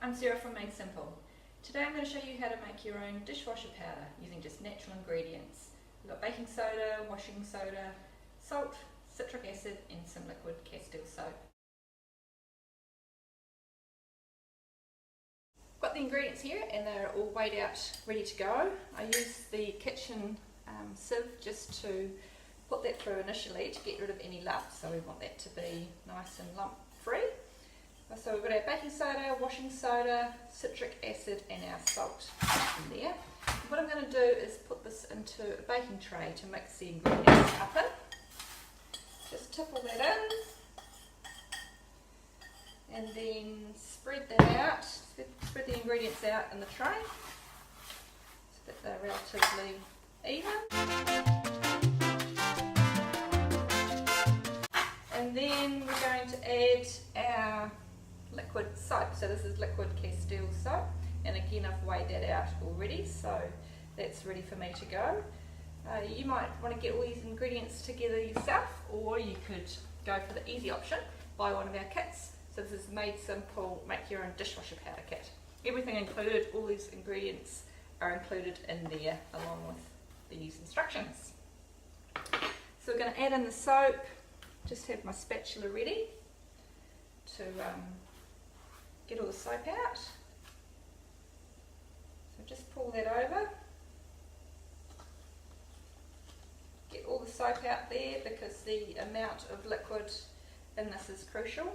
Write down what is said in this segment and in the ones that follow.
I'm Sarah from Made Simple. Today I'm going to show you how to make your own dishwasher powder using just natural ingredients. We've got baking soda, washing soda, salt, citric acid and some liquid castile soap. Got the ingredients here and they're all weighed out ready to go. I use the kitchen sieve just to put that through initially to get rid of any lumps, so we want that to be nice and lump free. So we've got our baking soda, washing soda, citric acid and our salt in there. And what I'm going to do is put this into a baking tray to mix the ingredients up in. Just tip all that in and then spread that out, spread the ingredients out in the tray so that they're relatively even. And then we're going to add our liquid soap. So this is liquid castile soap, and again I've weighed that out already, so that's ready for me to go. You might want to get all these ingredients together yourself, or you could go for the easy option, buy one of our kits. So this is Made Simple, make your own dishwasher powder kit. Everything included, all these ingredients are included in there along with these instructions. So we're going to add in the soap. Just have my spatula ready to get all the soap out. So just pull that over. Get all the soap out there because the amount of liquid in this is crucial.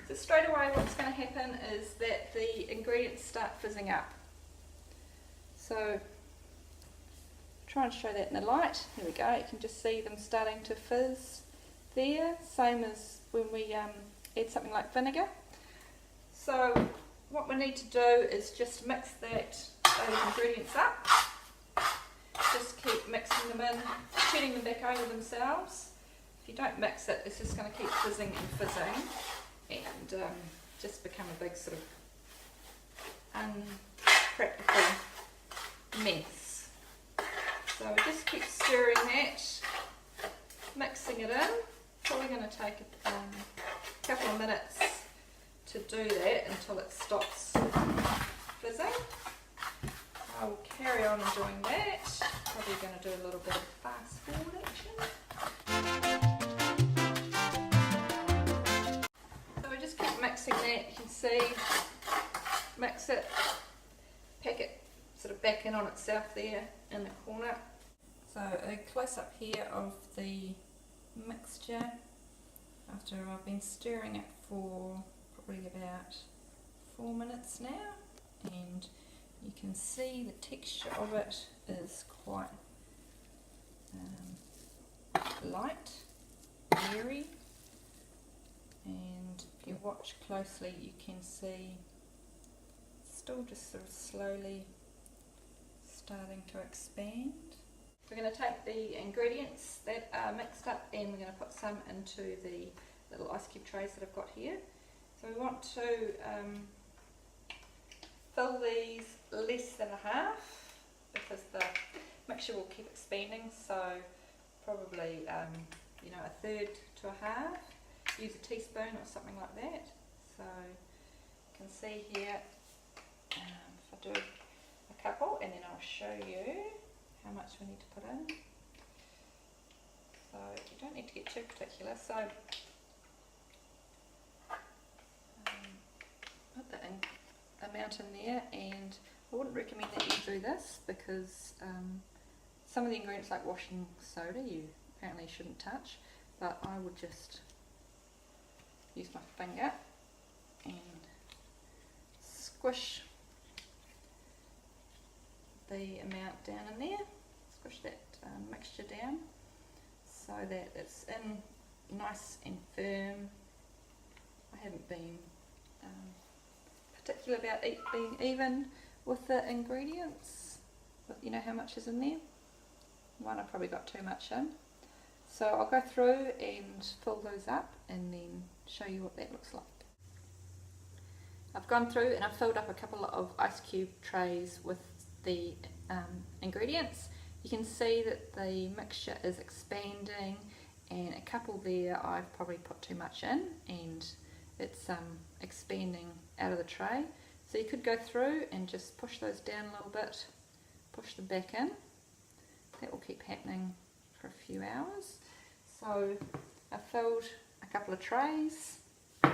So straight away what's going to happen is that the ingredients start fizzing up. So try and show that in the light. Here we go, you can just see them starting to fizz there, same as when we add something like vinegar. So what we need to do is just mix those ingredients up. Just keep mixing them in, turning them back over themselves. If you don't mix it, it's just going to keep fizzing and fizzing and just become a big sort of unpractical mess. So we just keep stirring that, mixing it in. Probably going to take a couple of minutes to do that until it stops fizzing. I'll carry on doing that. Probably going to do a little bit of fast forward action. So we just keep mixing that. You can see, mix it, pack it sort of back in on itself there in the corner. So a close up here of the mixture after I've been stirring it for probably about 4 minutes now, and you can see the texture of it is quite light, airy, and if you watch closely you can see it's still just sort of slowly starting to expand. We're going to take the ingredients that are mixed up and we're going to put some into the little ice cube trays that I've got here. So we want to fill these less than a half because the mixture will keep expanding, so probably you know, a third to a half. Use a teaspoon or something like that. So you can see here, if I do a couple and then I'll show you how much we need to put in. So you don't need to get too particular, so put the amount in there, and I wouldn't recommend that you do this because some of the ingredients like washing soda you apparently shouldn't touch, but I would just use my finger and squish the amount down in there, squish that mixture down so that it's in nice and firm. I haven't been particular about being even with the ingredients, but you know how much is in there? One, I probably got too much in. So I'll go through and fill those up and then show you what that looks like. I've gone through and I've filled up a couple of ice cube trays with the ingredients. You can see that the mixture is expanding, and a couple there I've probably put too much in and it's expanding out of the tray. So you could go through and just push those down a little bit, push them back in. That will keep happening for a few hours. So I filled a couple of trays. I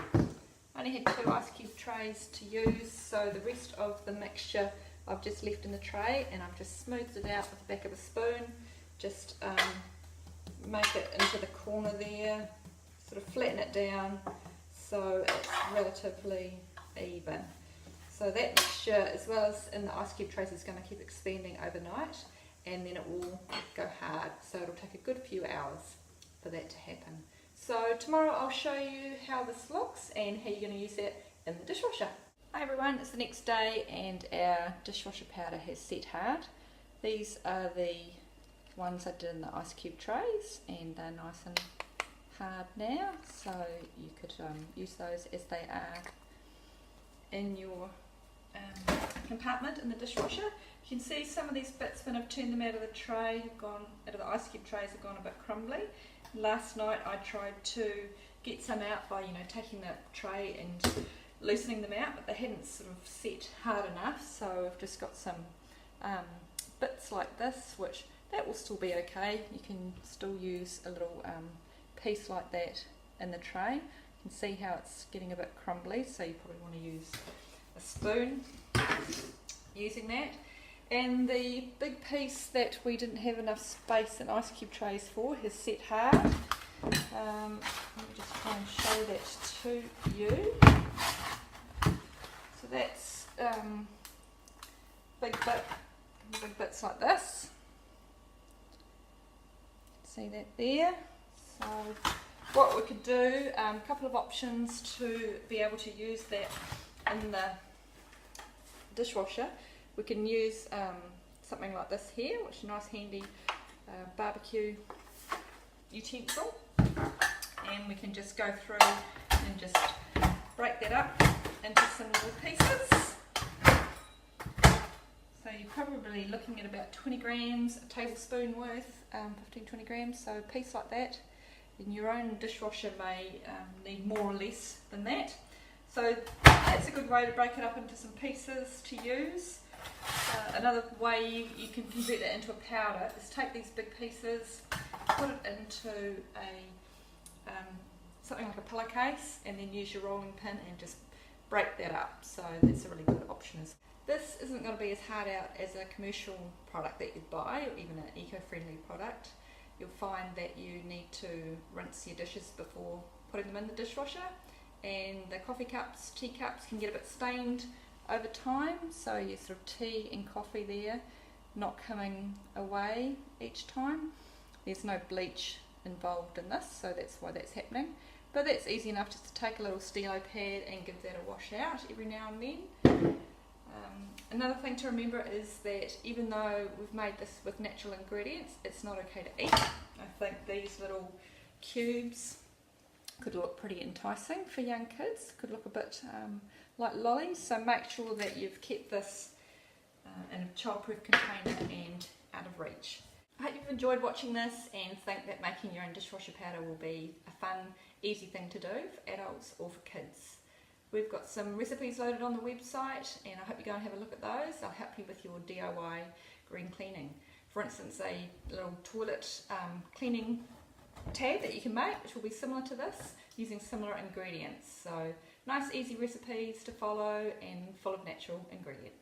only had 2 ice cube trays to use, so the rest of the mixture I've just left in the tray, and I've just smoothed it out with the back of a spoon. Just make it into the corner there, sort of flatten it down so it's relatively even. So that mixture, as well as in the ice cube trays, is going to keep expanding overnight, and then it will go hard, so it'll take a good few hours for that to happen. So tomorrow I'll show you how this looks and how you're going to use it in the dishwasher. Hi everyone, it's the next day and our dishwasher powder has set hard. These are the ones I did in the ice cube trays, and they're nice and hard now, so you could use those as they are in your compartment in the dishwasher. You can see some of these bits when I've turned them out of the tray have gone, out of the ice cube trays, have gone a bit crumbly. Last night I tried to get some out by taking the tray and loosening them out, but they hadn't sort of set hard enough, so I've just got some bits like this, which that will still be okay. You can still use a little piece like that in the tray. You can see how it's getting a bit crumbly, so you probably want to use a spoon using that. And the big piece that we didn't have enough space in ice cube trays for has set hard. Let me just try and show that to you. So that's big bits like this. See that there? So what we could do, a couple of options to be able to use that in the dishwasher. We can use something like this here, which is a nice handy barbecue utensil, and we can just go through and just break that up into some little pieces. So you're probably looking at about 20 grams, a tablespoon worth, 15-20 grams, so a piece like that. And your own dishwasher may need more or less than that. So that's a good way to break it up into some pieces to use. Another way you can convert that into a powder is take these big pieces, put it into a something like a pillowcase, and then use your rolling pin and just break that up. So that's a really good option. This isn't going to be as hard out as a commercial product that you'd buy, or even an eco-friendly product. You'll find that you need to rinse your dishes before putting them in the dishwasher, and the coffee cups, tea cups can get a bit stained over time, so your sort of tea and coffee there not coming away each time. There's no bleach involved in this, so that's why that's happening. But that's easy enough just to take a little stilo pad and give that a wash out every now and then. Another thing to remember is that even though we've made this with natural ingredients, it's not okay to eat. I think these little cubes could look pretty enticing for young kids, could look a bit like lollies, so make sure that you've kept this in a childproof container and out of reach. I hope you've enjoyed watching this and think that making your own dishwasher powder will be a fun, easy thing to do for adults or for kids. We've got some recipes loaded on the website, and I hope you go and have a look at those. They'll help you with your DIY green cleaning. For instance, a little toilet cleaning tab that you can make, which will be similar to this, using similar ingredients. So nice easy recipes to follow and full of natural ingredients.